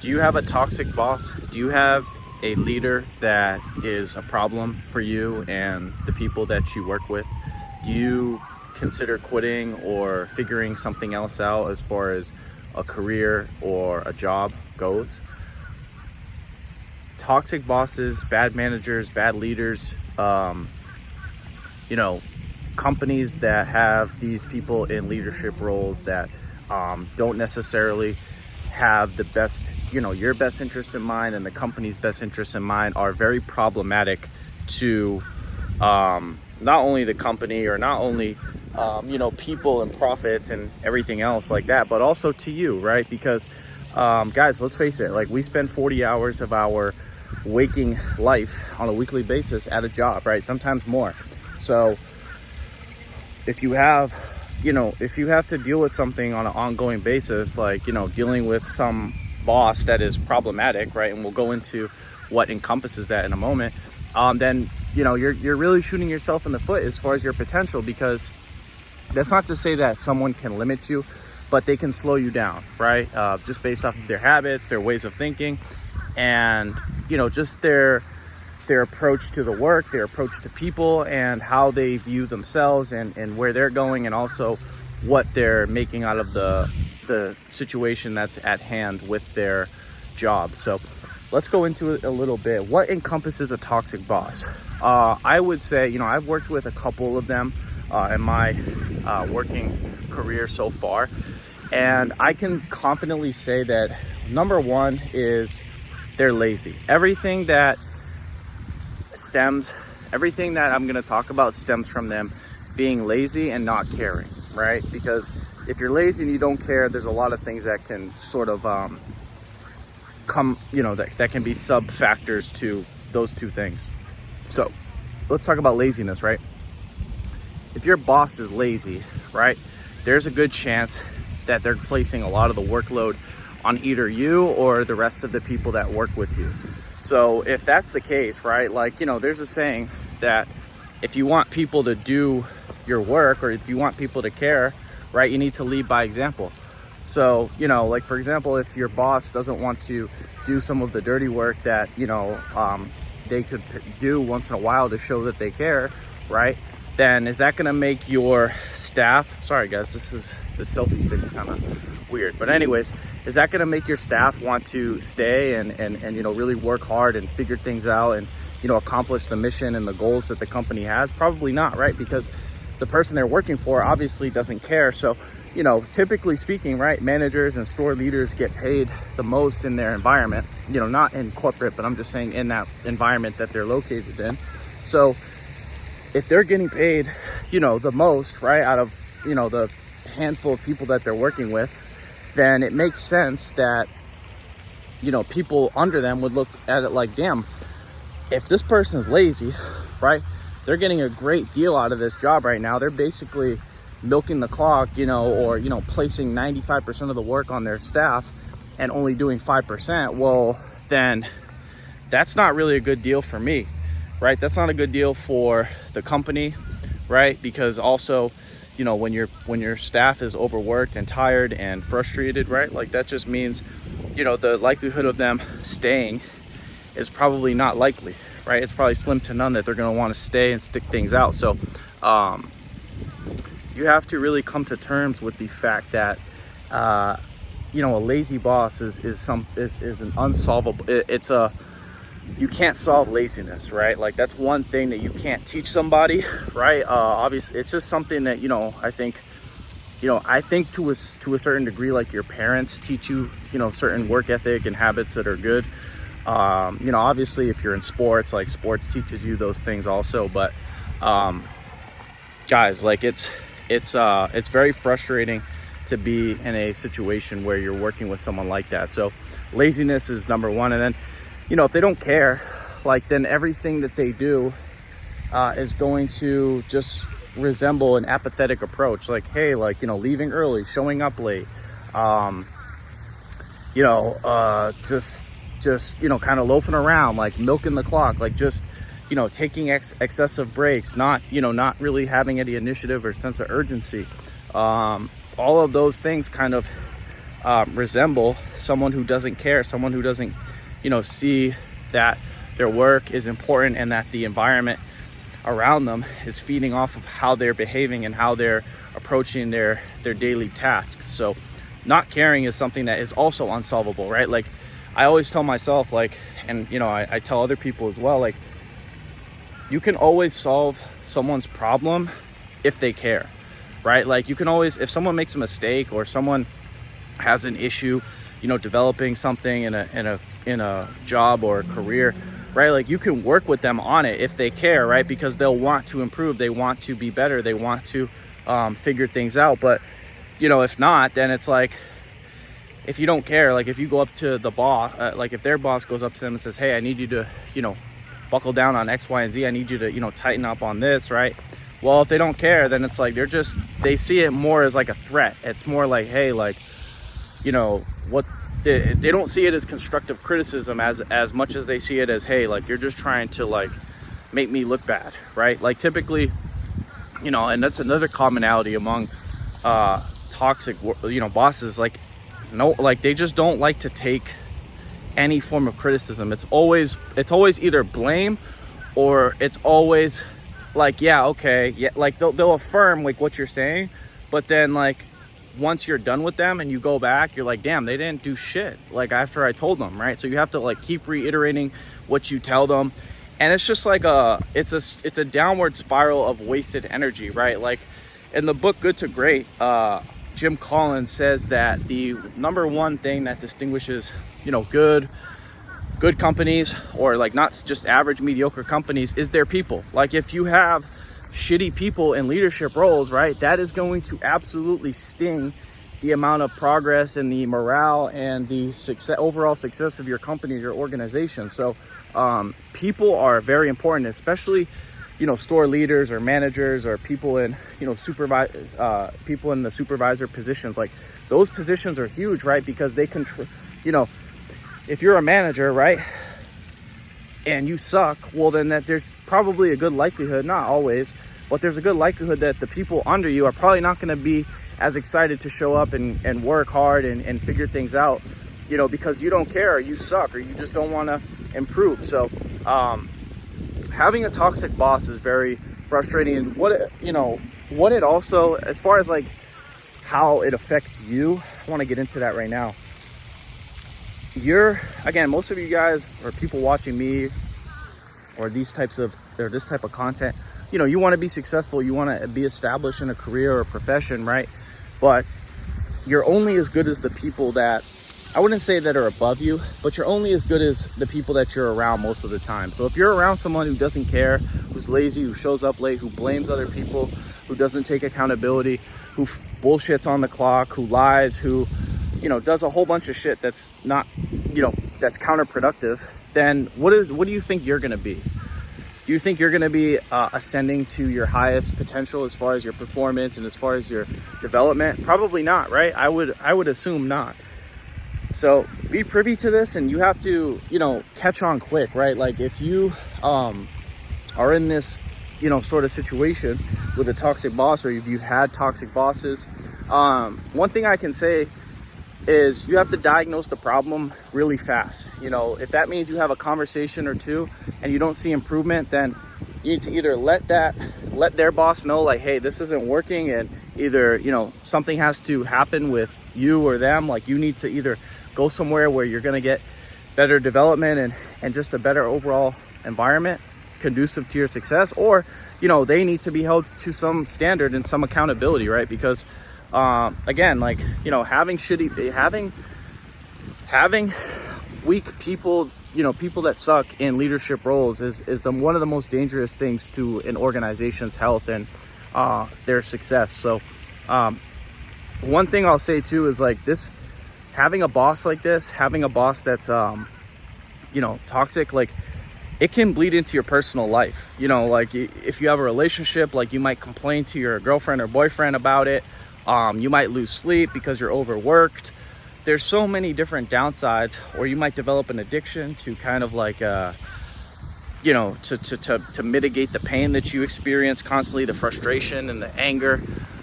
Do you have a toxic boss? Do you have a leader that is a problem for you and the people that you work with? Do you consider quitting or figuring something else out as far as a career or a job goes? Toxic bosses, bad managers, bad leaders, you know, companies that have these people in leadership roles that don't necessarily have the best, your best interest in mind and the company's best interest in mind are very problematic to not only the company or not only, people and profits and everything else like that, but also to you, right? Because guys, let's face it, like we spend 40 hours of our waking life on a weekly basis at a job, right? Sometimes more. So if you have to deal with something on an ongoing basis, like, dealing with some boss that is problematic, right? And we'll go into what encompasses that in a moment. Then, you're really shooting yourself in the foot as far as your potential, because that's not to say that someone can limit you, but they can slow you down, right? Just based off of their habits, their ways of thinking, and, just their approach to the work, their approach to people, and how they view themselves and where they're going, and also what they're making out of the situation that's at hand with their job. So let's go into it a little bit. What encompasses a toxic boss? I would say, I've worked with a couple of them in my working career so far, and I can confidently say that number one is they're lazy. Everything that I'm going to talk about stems from them being lazy and not caring, right? Because if you're lazy and you don't care, there's a lot of things that can sort of that can be sub factors to those two things. So let's talk about laziness, right? If your boss is lazy, right, there's a good chance that they're placing a lot of the workload on either you or the rest of the people that work with you. So if that's the case, right, like, there's a saying that if you want people to do your work, or if you want people to care, right, you need to lead by example. So, like, for example, if your boss doesn't want to do some of the dirty work that, they could do once in a while to show that they care, right, then is that going to make your staff, sorry guys, this selfie stick's kind of weird, but anyways, is that going to make your staff want to stay and really work hard and figure things out and, accomplish the mission and the goals that the company has? Probably not, right? Because the person they're working for obviously doesn't care. So, typically speaking, right, managers and store leaders get paid the most in their environment, not in corporate, but I'm just saying in that environment that they're located in. So if they're getting paid, the most, right, out of, the handful of people that they're working with, then it makes sense that, people under them would look at it like, damn, if this person is lazy, right, they're getting a great deal out of this job right now. They're basically milking the clock, or, placing 95% of the work on their staff and only doing 5%. Well, then that's not really a good deal for me, right? That's not a good deal for the company, right? Because also, when your staff is overworked and tired and frustrated, right? Like that just means, the likelihood of them staying is probably not likely, right? It's probably slim to none that they're going to want to stay and stick things out. So, you have to really come to terms with the fact that, a lazy boss is an unsolvable. You can't solve laziness, right? Like that's one thing that you can't teach somebody, right? Obviously, it's just something that I think to a certain degree, like your parents teach you, certain work ethic and habits that are good. Obviously, if you're in sports, like sports teaches you those things also. But guys, like it's very frustrating to be in a situation where you're working with someone like that. So laziness is number one, and then, if they don't care, like then everything that they do is going to just resemble an apathetic approach. Like, hey, like, leaving early, showing up late, just kind of loafing around, like milking the clock, like just, taking excessive breaks, not really having any initiative or sense of urgency. All of those things kind of resemble someone who doesn't care, someone who doesn't, see that their work is important and that the environment around them is feeding off of how they're behaving and how they're approaching their daily tasks. So not caring is something that is also unsolvable, right? Like I always tell myself, like, and I tell other people as well, like, you can always solve someone's problem if they care, right? Like you can always, if someone makes a mistake or someone has an issue, developing something in a job or a career, right? Like you can work with them on it if they care, right? Because they'll want to improve, they want to be better, they want to figure things out. But if not, then it's like, if you don't care, like if you go up to the boss, like if their boss goes up to them and says, hey, I need you to, buckle down on X, Y, and Z. I need you to, tighten up on this, right? Well, if they don't care, then it's like they see it more as like a threat. It's more like, hey, like, what they don't see it as constructive criticism as much as they see it as, hey, like you're just trying to like make me look bad, right? Like typically, and that's another commonality among toxic, bosses. Like, no, like they just don't like to take any form of criticism. It's always either blame or it's always like, yeah, okay, yeah, like they'll affirm like what you're saying, but then like once you're done with them and you go back, you're like, damn, they didn't do shit like after I told them, right? So you have to like keep reiterating what you tell them, and it's just like it's a downward spiral of wasted energy, right? Like in the book Good to Great, Jim Collins says that the number one thing that distinguishes good companies, or like not just average mediocre companies, is their people. Like if you have shitty people in leadership roles, right, that is going to absolutely sting the amount of progress and the morale and the overall success of your company, your organization. So people are very important, especially store leaders or managers or people in people in the supervisor positions. Like those positions are huge, right? Because they control, if you're a manager, right, and you suck, well then there's probably a good likelihood, not always, but there's a good likelihood that the people under you are probably not going to be as excited to show up and work hard and figure things out, because you don't care, or you suck, or you just don't want to improve. So having a toxic boss is very frustrating. And what it also, as far as like how it affects you, I want to get into that right now. Again, most of you guys or people watching me or this type of content, you want to be successful, you want to be established in a career or a profession, right? But you're only as good as the people that, I wouldn't say that are above you, but you're only as good as the people that you're around most of the time. So if you're around someone who doesn't care, who's lazy, who shows up late, who blames other people, who doesn't take accountability, who bullshits on the clock, who lies, who does a whole bunch of shit that's not, that's counterproductive, then what do you think you're going to be? Do you think you're going to be ascending to your highest potential as far as your performance and as far as your development? Probably not, right? I would assume not. So be privy to this, and you have to, catch on quick, right? Like if you are in this, sort of situation with a toxic boss, or if you've had toxic bosses, one thing I can say is you have to diagnose the problem really fast. If that means you have a conversation or two and you don't see improvement, then you need to either let their boss know, like, hey, this isn't working, and either, something has to happen with you or them. Like you need to either go somewhere where you're going to get better development and just a better overall environment conducive to your success, or, they need to be held to some standard and some accountability, right? Because again, like, having weak people, people that suck in leadership roles is one of the most dangerous things to an organization's health and their success. So one thing I'll say too is like this, having a boss like this, having a boss that's toxic, like it can bleed into your personal life. Like if you have a relationship, like you might complain to your girlfriend or boyfriend about it. You might lose sleep because you're overworked. There's so many different downsides, or you might develop an addiction to kind of like, to mitigate the pain that you experience constantly, the frustration and the anger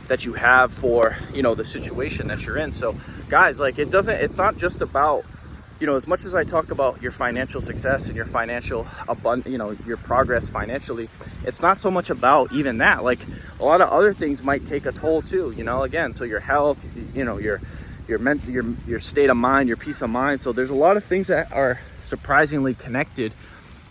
that you have for, the situation that you're in. So guys, like it's not just about, you know, as much as I talk about your financial success and your financial you know, your progress financially, it's not so much about even that. Like a lot of other things might take a toll too, you know, again, so your health, you know, your mental, your state of mind, your peace of mind. So there's a lot of things that are surprisingly connected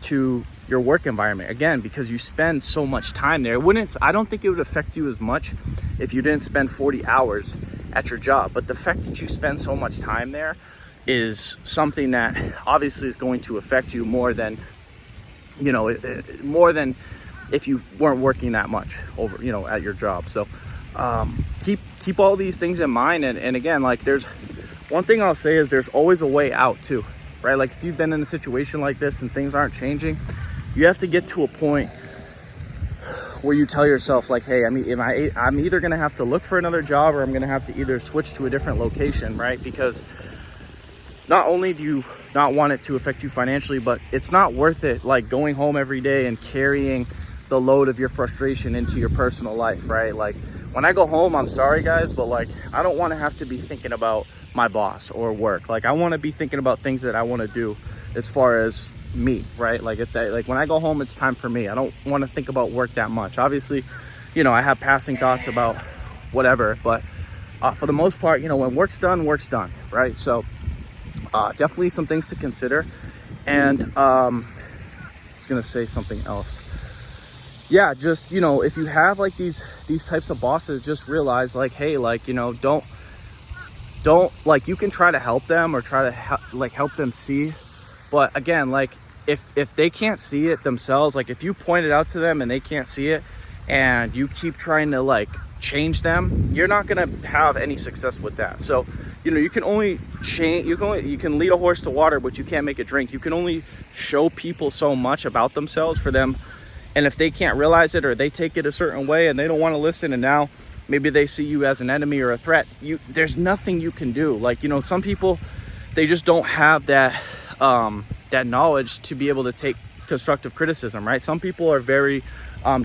to your work environment, again, because you spend so much time there. I don't think it would affect you as much if you didn't spend 40 hours at your job, but the fact that you spend so much time there is something that obviously is going to affect you more than, you know, more than if you weren't working that much over, you know, at your job. So keep all these things in mind. And again, like, there's one thing I'll say is there's always a way out too, right? Like if you've been in a situation like this and things aren't changing, you have to get to a point where you tell yourself, like, hey, I mean, I'm either going to have to look for another job, or I'm going to have to either switch to a different location, right? Because not only do you not want it to affect you financially, but it's not worth it, like going home every day and carrying the load of your frustration into your personal life, right? Like when I go home, I'm sorry guys, but like I don't want to have to be thinking about my boss or work. Like I want to be thinking about things that I want to do as far as me, right? Like like when I go home, it's time for me. I don't want to think about work that much. Obviously, you know, I have passing thoughts about whatever, but for the most part, you know, when work's done, right? So definitely some things to consider. And I was gonna say something else. Yeah, just, you know, if you have like these types of bosses, just realize like, hey, like, you know, don't like, you can try to help them or try to help them see, but again, like if they can't see it themselves, like if you point it out to them and they can't see it and you keep trying to like change them, you're not gonna have any success with that. So, you know, you can only change, you can lead a horse to water, but you can't make it drink. You can only show people so much about themselves for them, and if they can't realize it or they take it a certain way and they don't want to listen, and now maybe they see you as an enemy or a threat, there's nothing you can do. Like, you know, some people, they just don't have that that knowledge to be able to take constructive criticism, right? Some people are very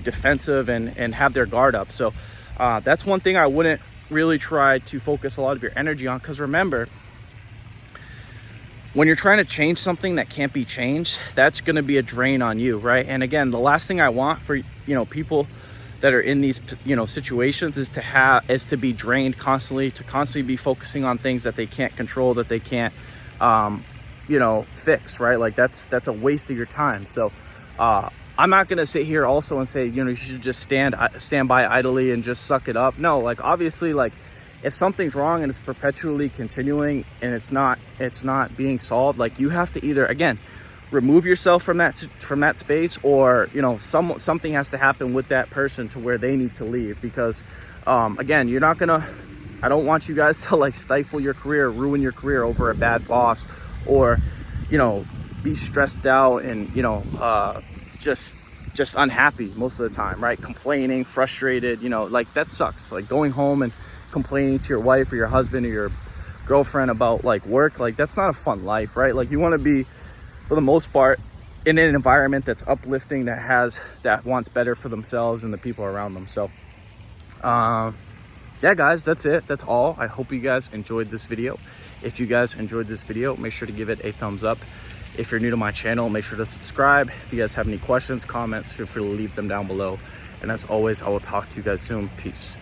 defensive and have their guard up. So that's one thing I wouldn't really try to focus a lot of your energy on, because remember, when you're trying to change something that can't be changed, that's going to be a drain on you, right? And again, the last thing I want for, you know, people that are in these, you know, situations is to be drained constantly, to constantly be focusing on things that they can't control, that they can't you know, fix, right? Like that's a waste of your time. So I'm not going to sit here also and say, you know, you should just stand by idly and just suck it up. No, like obviously, like if something's wrong and it's perpetually continuing and it's not being solved, like you have to either, again, remove yourself from that space, or, you know, something has to happen with that person to where they need to leave. Because again, you're not gonna, I don't want you guys to like stifle your career, ruin your career over a bad boss, or, you know, be stressed out and, you know, just unhappy most of the time, right? Complaining, frustrated, you know, like that sucks. Like going home and complaining to your wife or your husband or your girlfriend about like work, like that's not a fun life, right? Like you want to be, for the most part, in an environment that's uplifting, that wants better for themselves and the people around them. So yeah guys, that's it, that's all. I hope you guys enjoyed this video. If you guys enjoyed this video, make sure to give it a thumbs up. If you're new to my channel, make sure to subscribe. If you guys have any questions, comments, feel free to leave them down below. And as always, I will talk to you guys soon. Peace.